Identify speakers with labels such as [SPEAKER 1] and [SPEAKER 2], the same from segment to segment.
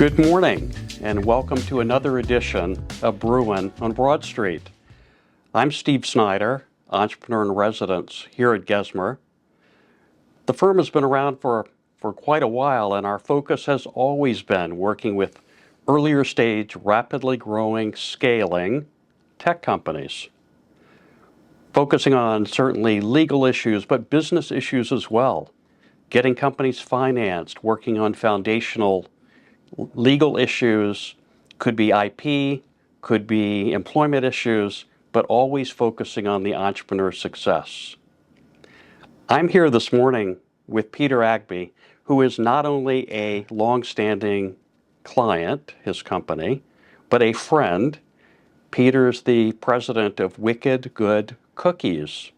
[SPEAKER 1] Good morning, and welcome to another edition of Brewin on Broad Street. I'm Steve Snyder, entrepreneur in residence here at Gesmer. The firm has been around for quite a while, and our focus has always been working with earlier stage, rapidly growing, scaling tech companies, focusing on certainly legal issues, but business issues as well, getting companies financed, working on foundational legal issues, could be IP, could be employment issues, but always focusing on the entrepreneur's success. I'm here this morning with Peter Agbay, who is not only a long-standing client, his company, but a friend. Peter's the president of Wicked Good Cookies.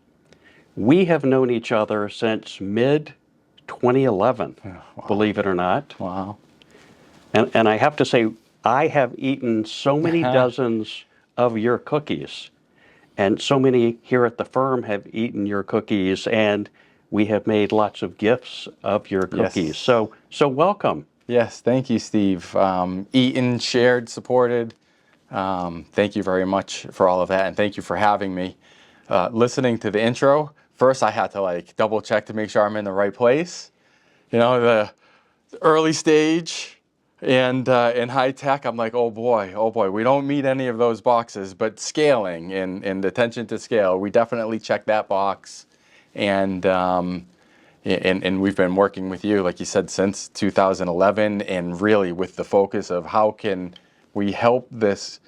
[SPEAKER 1] We have known each other since mid-2011, wow. Believe it or not.
[SPEAKER 2] Wow.
[SPEAKER 1] And I have to say, I have eaten so many dozens of your cookies, and so many here at the firm have eaten your cookies, and we have made lots of gifts of your cookies.
[SPEAKER 2] Yes.
[SPEAKER 1] So welcome.
[SPEAKER 2] Yes, thank you, Steve. Eaten, shared, supported. Thank you very much for all of that, and thank you for having me. Listening to the intro, first I had to double check to make sure I'm in the right place. You know, the early stage. And in high tech, I'm like, oh boy, we don't meet any of those boxes, but scaling and attention to scale, we definitely check that box. And we've been working with you, like you said, since 2011, and really with the focus of how can we help this,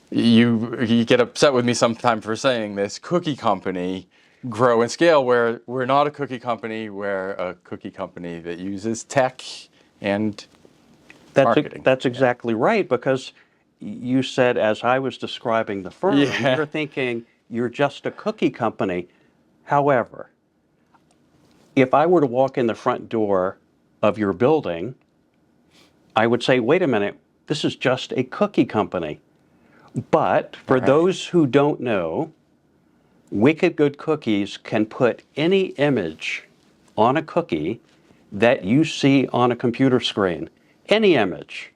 [SPEAKER 2] you get upset with me sometime for saying this, cookie company grow and scale, where we're not a cookie company, we're a cookie company that uses tech and marketing.
[SPEAKER 1] That's exactly right, because you said, as I was describing the firm, you're thinking you're just a cookie company. However, if I were to walk in the front door of your building, I would say, wait a minute, this is just a cookie company. But for those who don't know, Wicked Good Cookies can put any image on a cookie that you see on a computer screen. Any image.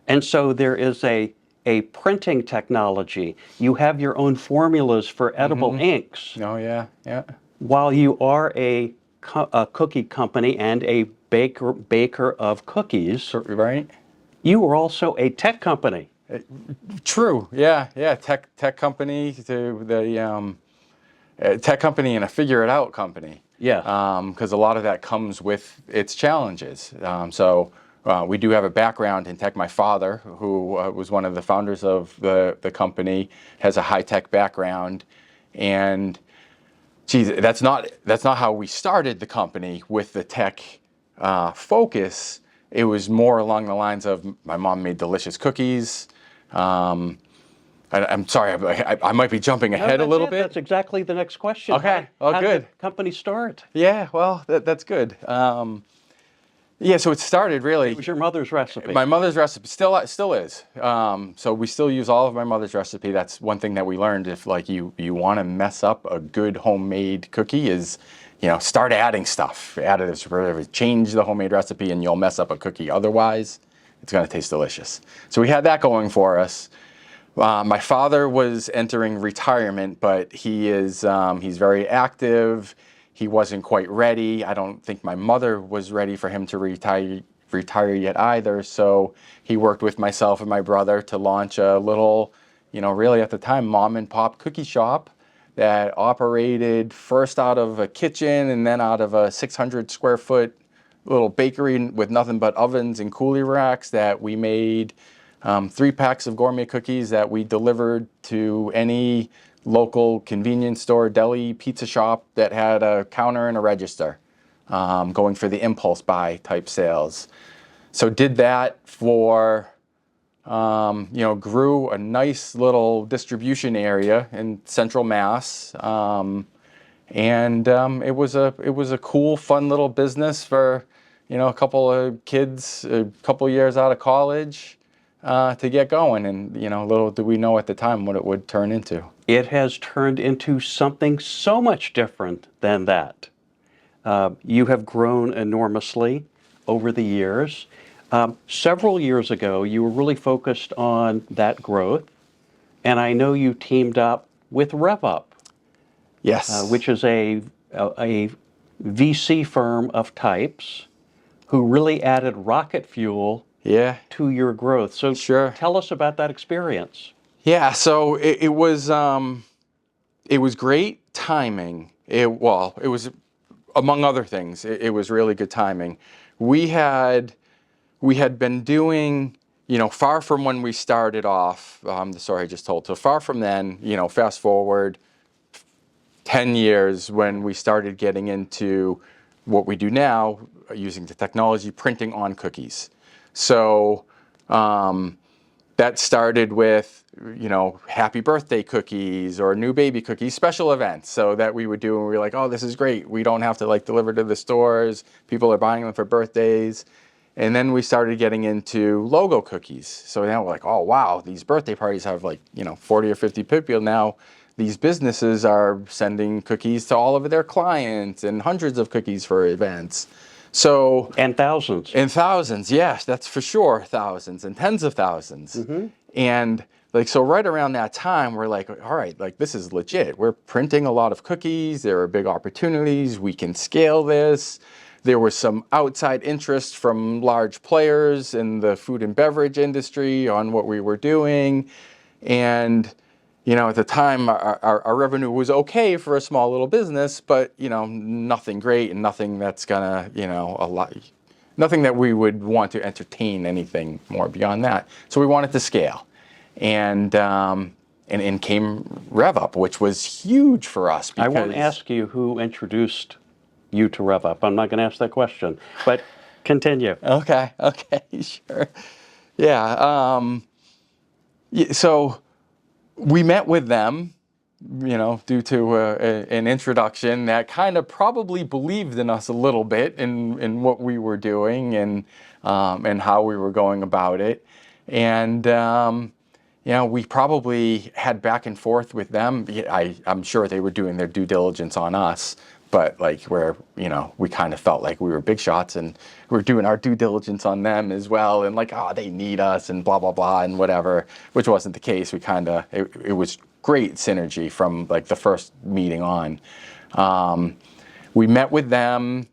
[SPEAKER 1] And so there is a printing technology. You have your own formulas for edible inks.
[SPEAKER 2] Oh, yeah.
[SPEAKER 1] While you are a cookie company and a baker of cookies,
[SPEAKER 2] right?
[SPEAKER 1] You are also a tech company.
[SPEAKER 2] True. Yeah. Tech company to the tech company and a figure it out company.
[SPEAKER 1] Yeah.
[SPEAKER 2] Because a lot of that comes with its challenges. We do have a background in tech. My father, who was one of the founders of the company, has a high-tech background, and geez, that's not how we started the company with the tech focus. It was more along the lines of my mom made delicious cookies. I'm sorry, I might be jumping ahead a little bit.
[SPEAKER 1] That's exactly the next question.
[SPEAKER 2] Okay,
[SPEAKER 1] How
[SPEAKER 2] good.
[SPEAKER 1] did the company start?
[SPEAKER 2] Yeah, well, that's good. Yeah, so it started really.
[SPEAKER 1] It was your mother's recipe.
[SPEAKER 2] My mother's recipe still is. So we still use all of my mother's recipe. That's one thing that we learned. If you want to mess up a good homemade cookie, is start adding stuff, additives, whatever. Change the homemade recipe, and you'll mess up a cookie. Otherwise, it's going to taste delicious. So we had that going for us. My father was entering retirement, but he's very active. He wasn't quite ready. I don't think my mother was ready for him to retire yet either. So he worked with myself and my brother to launch a little, really at the time, mom and pop cookie shop that operated first out of a kitchen and then out of a 600 square foot little bakery with nothing but ovens and coolie racks, that we made 3 packs of gourmet cookies that we delivered to any local convenience store, deli, pizza shop that had a counter and a register, going for the impulse buy type sales. So did that for, grew a nice little distribution area in Central Mass, and it was a cool, fun little business for a couple of kids, a couple of years out of college. To get going, and little did we know at the time what it would turn into.
[SPEAKER 1] It has turned into something so much different than that. You have grown enormously over the years. Several years ago, you were really focused on that growth, and I know you teamed up with RevUp,
[SPEAKER 2] Yes.
[SPEAKER 1] which is a VC firm of types who really added rocket fuel
[SPEAKER 2] Yeah.
[SPEAKER 1] to your growth. So
[SPEAKER 2] Sure.
[SPEAKER 1] tell us about that experience.
[SPEAKER 2] Yeah. So it was great timing. It was among other things. It was really good timing. We had we had been doing, far from when we started off, the story I just told. So far from then, fast forward 10 years when we started getting into what we do now, using the technology, printing on cookies. So that started with, happy birthday cookies or new baby cookies, special events. So that we would do, and we were like, oh, this is great. We don't have to deliver to the stores. People are buying them for birthdays. And then we started getting into logo cookies. So now we're like, oh, wow, these birthday parties have 40 or 50 people. Now these businesses are sending cookies to all of their clients and hundreds of cookies for events. So,
[SPEAKER 1] And thousands.
[SPEAKER 2] and thousands, yes, that's for sure, thousands and tens of thousands.
[SPEAKER 1] Mm-hmm.
[SPEAKER 2] And so right around that time, we're like, all right, this is legit. We're printing a lot of cookies. There are big opportunities. We can scale this. There was some outside interest from large players in the food and beverage industry on what we were doing. And, at the time, our revenue was okay for a small little business, but, nothing great and nothing that's gonna, nothing that we would want to entertain anything more beyond that. So we wanted to scale. And came RevUp, which was huge for us.
[SPEAKER 1] I won't ask you who introduced you to RevUp. I'm not going to ask that question, but continue.
[SPEAKER 2] Okay, sure. Yeah. So we met with them, due to an introduction that kind of probably believed in us a little bit in what we were doing and how we were going about it. And we probably had back and forth with them. I'm sure they were doing their due diligence on us, but where, we kind of felt like we were big shots and we were doing our due diligence on them as well. And they need us and blah, blah, blah, and whatever, which wasn't the case. We it was great synergy from the first meeting on. We met with them.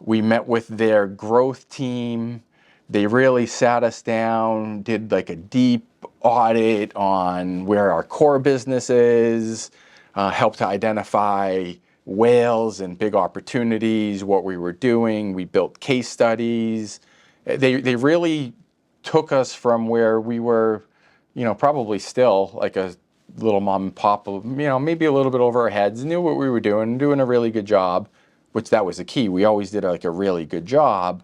[SPEAKER 2] We met with their growth team. They really sat us down, did a deep audit on where our core business is, helped to identify whales and big opportunities, what we were doing. We built case studies. They really took us from where we were, probably still a little mom and pop, maybe a little bit over our heads, knew what we were doing a really good job, which that was the key. We always did a really good job.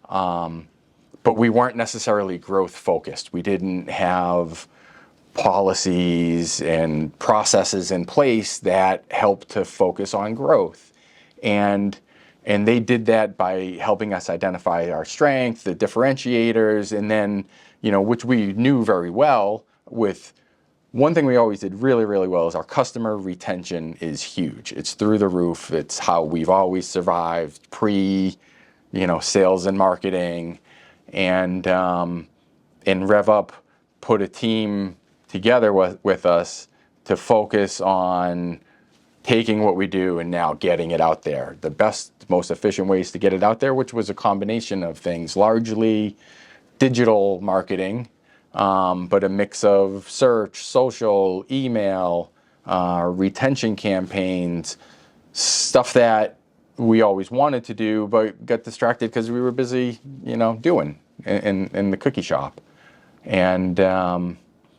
[SPEAKER 2] But we weren't necessarily growth focused. We didn't have policies and processes in place that helped to focus on growth. And they did that by helping us identify our strengths, the differentiators, and then, which we knew very well. With one thing we always did really, really well is our customer retention is huge. It's through the roof. It's how we've always survived sales and marketing. And RevUp put a team together with us to focus on taking what we do and now getting it out there. The best, most efficient ways to get it out there, which was a combination of things, largely digital marketing, but a mix of search, social, email, retention campaigns, stuff that we always wanted to do, but got distracted because we were busy, doing in the cookie shop. And so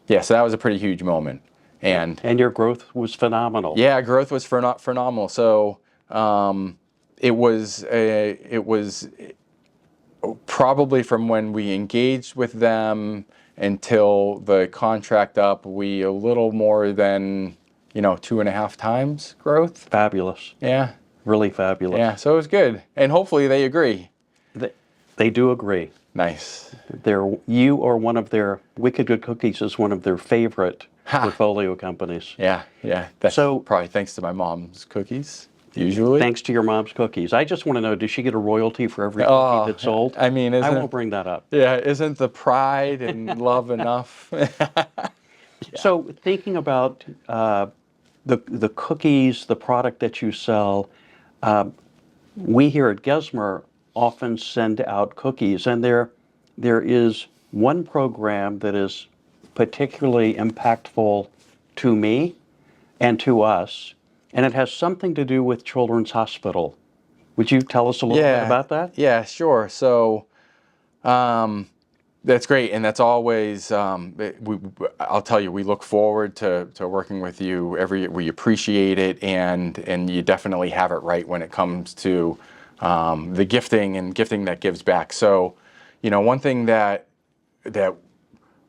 [SPEAKER 2] that was a pretty huge moment. And
[SPEAKER 1] your growth was phenomenal.
[SPEAKER 2] Yeah, growth was phenomenal. So it was probably from when we engaged with them until the contract up, we a little more than 2.5 times growth.
[SPEAKER 1] Fabulous.
[SPEAKER 2] Yeah.
[SPEAKER 1] Really fabulous.
[SPEAKER 2] Yeah, so it was good. And hopefully they agree.
[SPEAKER 1] They do agree.
[SPEAKER 2] Nice.
[SPEAKER 1] You or one of their Wicked Good Cookies is one of their favorite portfolio companies.
[SPEAKER 2] Yeah. That's
[SPEAKER 1] so
[SPEAKER 2] probably thanks to my mom's cookies. usually.
[SPEAKER 1] Thanks to your mom's cookies. I just want to know, does she get a royalty for every cookie
[SPEAKER 2] Oh,
[SPEAKER 1] that's sold?
[SPEAKER 2] I mean,
[SPEAKER 1] I
[SPEAKER 2] isn't
[SPEAKER 1] won't bring that up.
[SPEAKER 2] yeah, isn't the pride and love enough?
[SPEAKER 1] So thinking about the cookies, the product that you sell, we here at Gesmer often send out cookies, and there is one program that is particularly impactful to me and to us, and it has something to do with Children's Hospital. Would you tell us a little bit
[SPEAKER 2] Yeah,
[SPEAKER 1] about that?
[SPEAKER 2] yeah, sure. So that's great, and that's always. I'll tell you, we look forward to working with you. We appreciate it, and you definitely have it right when it comes to the gifting and gifting that gives back. So, one thing that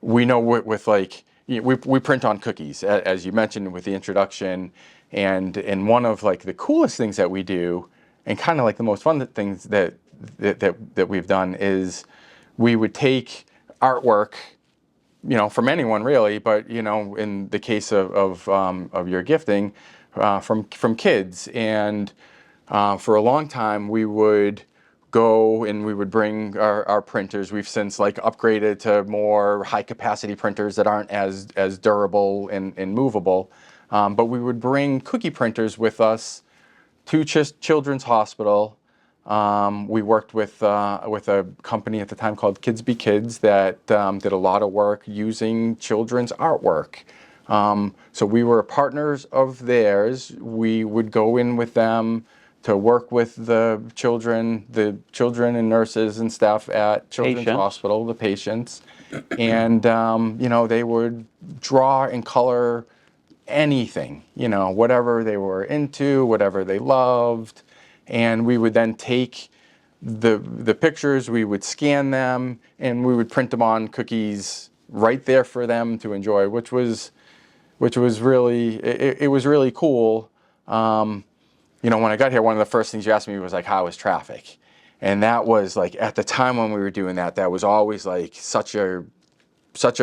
[SPEAKER 2] we know with like we print on cookies, as you mentioned with the introduction, and one of like the coolest things that we do, and kind of like the most fun things that we've done is we would take artwork, from anyone really, but in the case of your gifting, from kids, and for a long time we would go and we would bring our printers. We've since like upgraded to more high capacity printers that aren't as durable and movable, but we would bring cookie printers with us to Children's Hospital. We worked with a company at the time called Kids Be Kids that did a lot of work using children's artwork. So we were partners of theirs. We would go in with them to work with the children and nurses and staff at Children's
[SPEAKER 1] Patients.
[SPEAKER 2] Hospital, the patients, and they would draw and color anything, whatever they were into, whatever they loved. And we would then take the pictures, we would scan them, and we would print them on cookies right there for them to enjoy, which was really, it was really cool. When I got here, one of the first things you asked me was like, how was traffic? And that was like, at the time when we were doing that, that was always like such a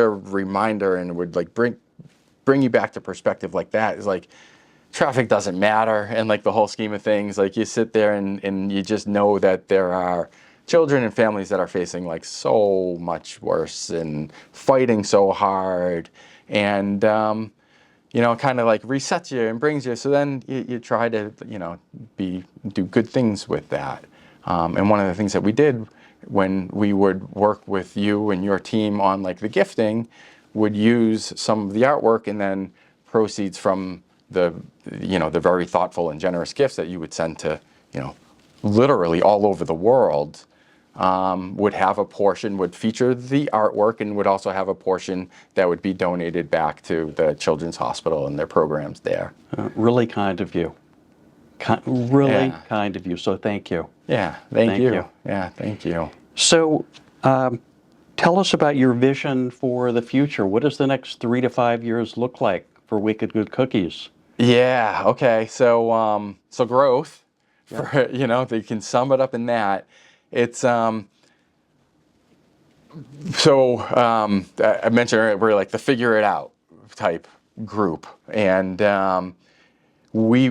[SPEAKER 2] reminder, and would like bring you back to perspective. Like that is like, traffic doesn't matter, and like the whole scheme of things, like you sit there and you just know that there are children and families that are facing like so much worse and fighting so hard, and kind of like resets you and brings you. So then you try to do good things with that. And one of the things that we did when we would work with you and your team on like the gifting, would use some of the artwork, and then proceeds from the very thoughtful and generous gifts that you would send to literally all over the world, would have a portion, would feature the artwork, and would also have a portion that would be donated back to the Children's Hospital and their programs there.
[SPEAKER 1] Really kind of you. Really
[SPEAKER 2] Yeah.
[SPEAKER 1] kind of you. So thank you.
[SPEAKER 2] Yeah, thank you.
[SPEAKER 1] you.
[SPEAKER 2] Yeah, thank you.
[SPEAKER 1] So tell us about your vision for the future. What does the next 3 to 5 years look like for Wicked Good Cookies?
[SPEAKER 2] Yeah. Okay. So growth, for they can sum it up in that. It's I mentioned earlier, we're like the figure it out type group, and we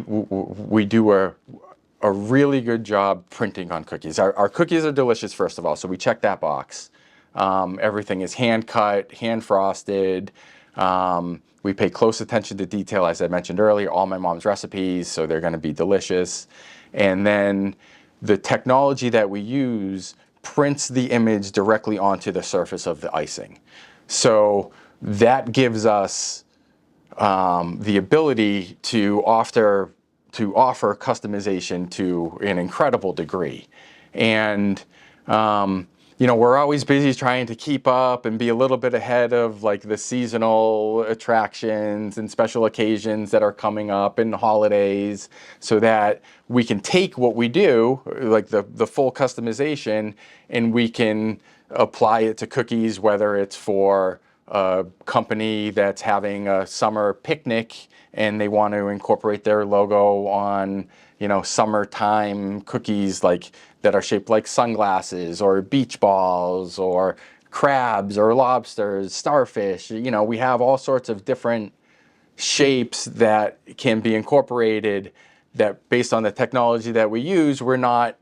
[SPEAKER 2] do a really good job printing on cookies. Our cookies are delicious, first of all, so we check that box. Everything is hand cut, hand frosted. We pay close attention to detail, as I mentioned earlier, all my mom's recipes, so they're going to be delicious. And then the technology that we use prints the image directly onto the surface of the icing. So that gives us the ability to offer customization to an incredible degree. And we're always busy trying to keep up and be a little bit ahead of like the seasonal attractions and special occasions that are coming up and holidays, so that we can take what we do, like the full customization, and we can apply it to cookies, whether it's for a company that's having a summer picnic and they want to incorporate their logo on, summertime cookies like that are shaped like sunglasses or beach balls or crabs or lobsters, starfish. We have all sorts of different shapes that can be incorporated that based on the technology that we use, we're not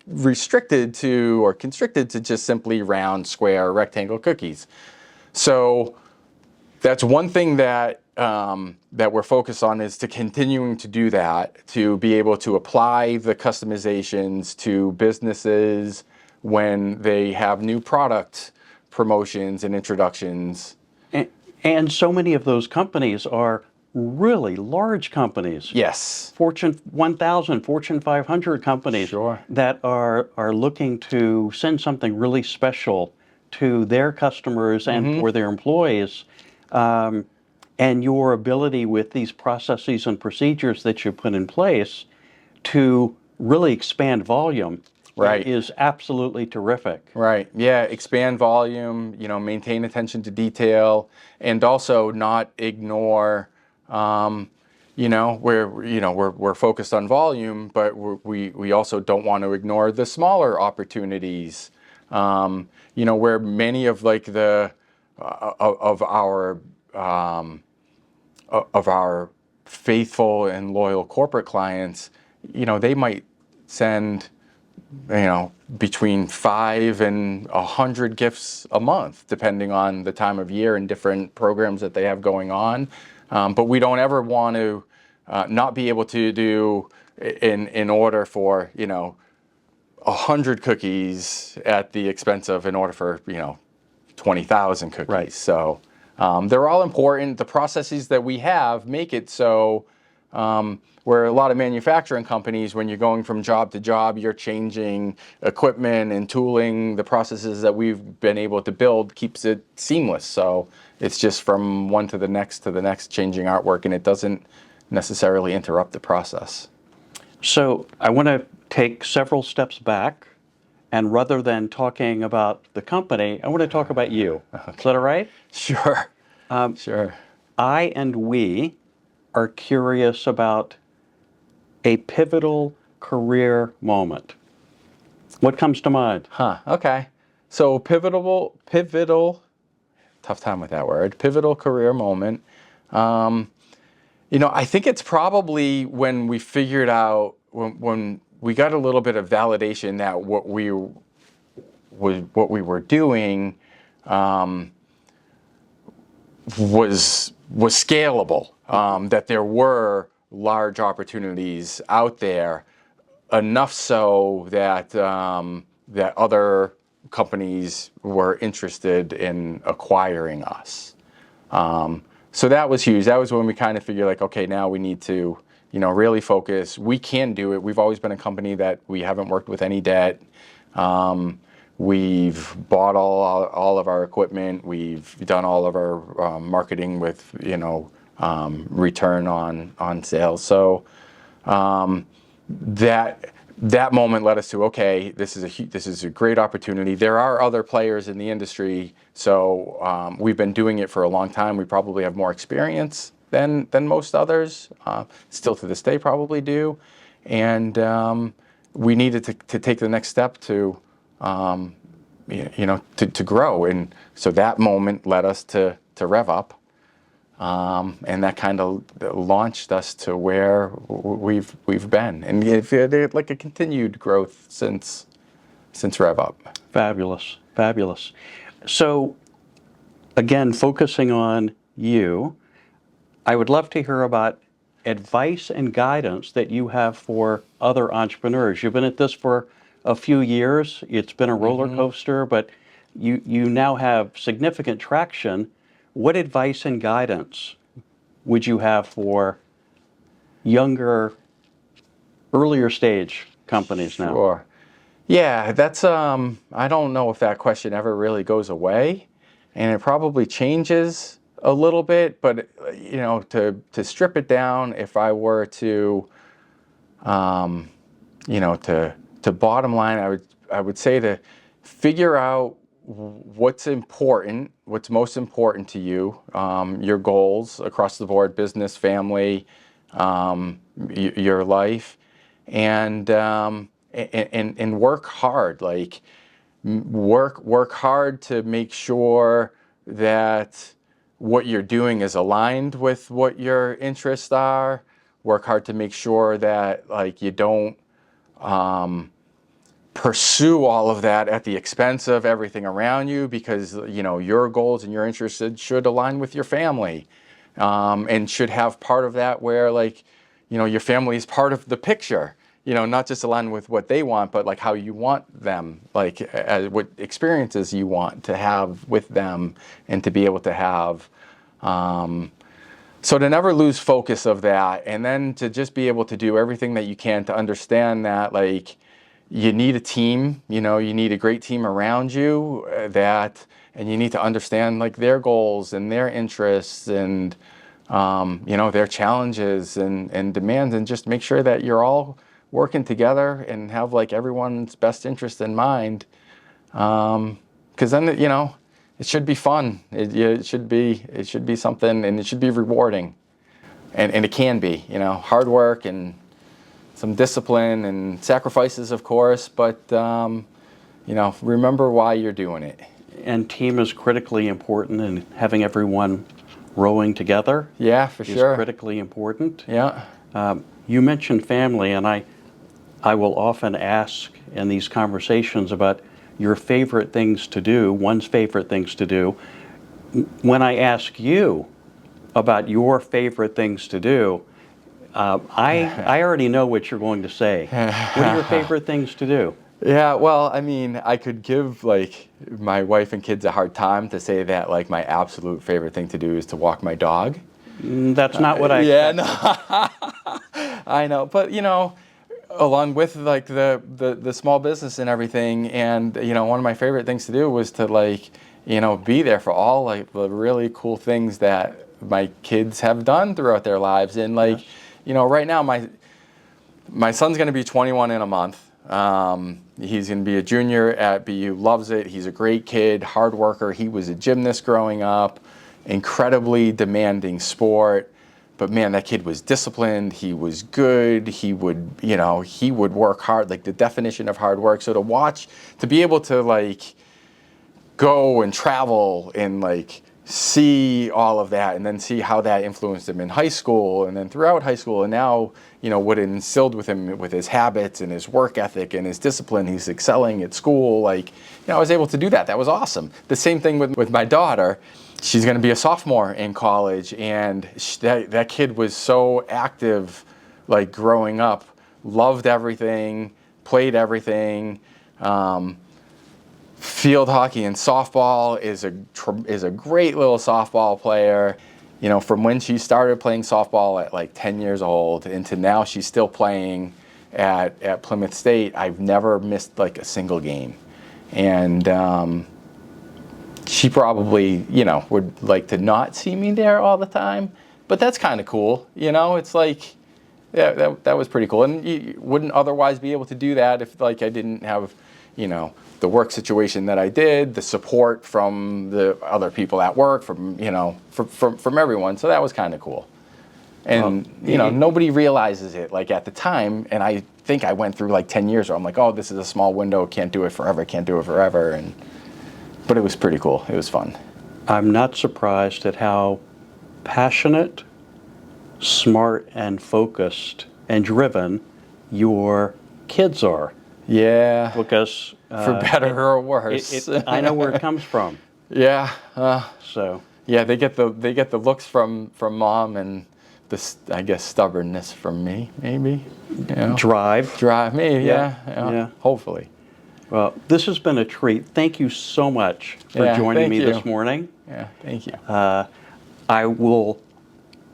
[SPEAKER 2] restricted to or constricted to just simply round, square, rectangle cookies. So that's one thing that that we're focused on, is to continuing to do that, to be able to apply the customizations to businesses when they have new product promotions and introductions.
[SPEAKER 1] And so many of those companies are really large companies.
[SPEAKER 2] Yes.
[SPEAKER 1] Fortune 1000, Fortune 500 companies
[SPEAKER 2] Sure.
[SPEAKER 1] that are looking to send something really special to their customers and for their employees. And your ability with these processes and procedures that you put in place to really expand volume
[SPEAKER 2] Right.
[SPEAKER 1] is absolutely terrific.
[SPEAKER 2] Right. Yeah. Expand volume, maintain attention to detail, and also not ignore, we're focused on volume, but we also don't want to ignore the smaller opportunities, where many of like the, of our faithful and loyal corporate clients, they might send, between 5 and 100 gifts a month, depending on the time of year and different programs that they have going on. But we don't ever want to not be able to do in order for 100 cookies at the expense of in order for 20,000 cookies.
[SPEAKER 1] Right.
[SPEAKER 2] So they're all important. The processes that we have make it so. Where a lot of manufacturing companies, when you're going from job to job, you're changing equipment and tooling. The processes that we've been able to build keeps it seamless. So it's just from one to the next, changing artwork, and it doesn't necessarily interrupt the process.
[SPEAKER 1] So I want to take several steps back, and rather than talking about the company, I want to talk about you. Okay. Is that all right?
[SPEAKER 2] Sure. Sure.
[SPEAKER 1] I and we are curious about a pivotal career moment. What comes to mind?
[SPEAKER 2] Okay. So pivotal, tough time with that word, pivotal career moment. I think it's probably when we figured out, when we got a little bit of validation that what we were doing was scalable, that there were large opportunities out there, enough so that that other companies were interested in acquiring us. So that was huge. That was when we kind of figured, like, okay, now we need to, really focus. We can do it. We've always been a company that we haven't worked with any debt. We've bought all of our equipment. We've done all of our marketing with, return on sales. So that moment led us to, okay, this is a great opportunity. There are other players in the industry, so we've been doing it for a long time. We probably have more experience than most others. Still to this day, probably do, and we needed to take the next step to grow, and so that moment led us to Rev Up. And that kind of launched us to where we've been, and it's like a continued growth since Rev Up.
[SPEAKER 1] Fabulous, fabulous. So, again, focusing on you, I would love to hear about advice and guidance that you have for other entrepreneurs. You've been at this for a few years. It's been a roller coaster, but you now have significant traction. What advice and guidance would you have for younger, earlier stage companies now?
[SPEAKER 2] Sure. Yeah, that's I don't know if that question ever really goes away, and it probably changes a little bit, but to strip it down, if I were to to bottom line, I would say to figure out what's most important to you, your goals across the board, business, family, your life, and work hard. Like work hard to make sure that what you're doing is aligned with what your interests are. work hard to make sure that like you don't pursue all of that at the expense of everything around you, because you know your goals and your interests should align with your family, and should have part of that where like you know your family is part of the picture, you know, not just align with what they want, but like how you want them, like what experiences you want to have with them and to be able to have. So to never lose focus of that, and then to just be able to do everything that you can to understand that like you need a team, you know, you need a great team around you, and you need to understand like their goals and their interests and, you know, their challenges and demands, and just make sure that you're all working together and have like everyone's best interest in mind. 'Cause then, you know, it should be fun. It should be something, and it should be rewarding, and it can be, you know, hard work and some discipline and sacrifices, of course, but you know, remember why you're doing it.
[SPEAKER 1] And team is critically important, and having everyone rowing together,
[SPEAKER 2] yeah, for sure,
[SPEAKER 1] is critically important.
[SPEAKER 2] Yeah.
[SPEAKER 1] You mentioned family, and I will often ask in these conversations about your favorite things to do, one's favorite things to do. When I ask you about your favorite things to do, I already know what you're going to say. What are your favorite things to do?
[SPEAKER 2] Yeah, well, I mean, I could give like my wife and kids a hard time to say that like my absolute favorite thing to do is to walk my dog.
[SPEAKER 1] That's not what I
[SPEAKER 2] Yeah,
[SPEAKER 1] expected.
[SPEAKER 2] no. I know, but you know, along with like the small business and everything, and you know, one of my favorite things to do was to like, you know, be there for all like the really cool things that my kids have done throughout their lives. And like, yes. You know, right now my son's going to be 21 in a month. He's going to be a junior at BU, loves it. He's a great kid, hard worker. He was a gymnast growing up, incredibly demanding sport. But man, that kid was disciplined. He was good. He would, you know, he would work hard, like the definition of hard work. So to be able to like go and travel and like see all of that, and then see how that influenced him in high school and then throughout high school, and now, you know, what it instilled with him with his habits and his work ethic and his discipline. He's excelling at school. Like, you know, I was able to do that. That was awesome. The same thing with my daughter. She's going to be a sophomore in college, and that kid was so active, like growing up, loved everything, played everything. Field hockey and softball, is a great little softball player. You know, from when she started playing softball at like 10 years old into now she's still playing at Plymouth State, I've never missed like a single game. And she probably, you know, would like to not see me there all the time, but that's kind of cool. You know, it's like, yeah, that was pretty cool. And you wouldn't otherwise be able to do that if like I didn't have, you know, the work situation that I did, the support from the other people at work, from, you know, from everyone. So that was kind of cool. And, you know, nobody realizes it like at the time. And I think I went through like 10 years where I'm like, oh, this is a small window. Can't do it forever. But it was pretty cool. It was fun.
[SPEAKER 1] I'm not surprised at how passionate, smart, and focused and driven your kids are.
[SPEAKER 2] Yeah.
[SPEAKER 1] Because
[SPEAKER 2] for better or worse,
[SPEAKER 1] I know where it comes from.
[SPEAKER 2] Yeah.
[SPEAKER 1] So.
[SPEAKER 2] Yeah, they get the looks from mom, and this, I guess, stubbornness from me, maybe. You know? Drive, maybe. Yeah. Hopefully.
[SPEAKER 1] Well, this has been a treat. Thank you so much for joining me this morning.
[SPEAKER 2] Yeah, thank you.
[SPEAKER 1] I will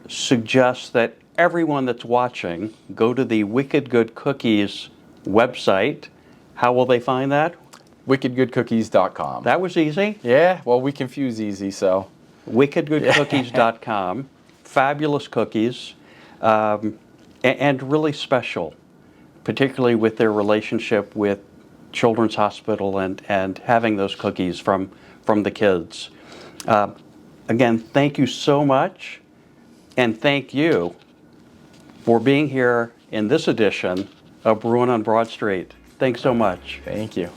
[SPEAKER 1] suggest that everyone that's watching go to the Wicked Good Cookies website. How will they find that?
[SPEAKER 2] wickedgoodcookies.com.
[SPEAKER 1] That was easy.
[SPEAKER 2] Yeah, well, we confuse easy, so.
[SPEAKER 1] wickedgoodcookies.com. Fabulous cookies, and really special, particularly with their relationship with Children's Hospital and having those cookies from the kids. Again, thank you so much, and thank you for being here in this edition of Brewin on Broad Street. Thanks so much.
[SPEAKER 2] Thank you.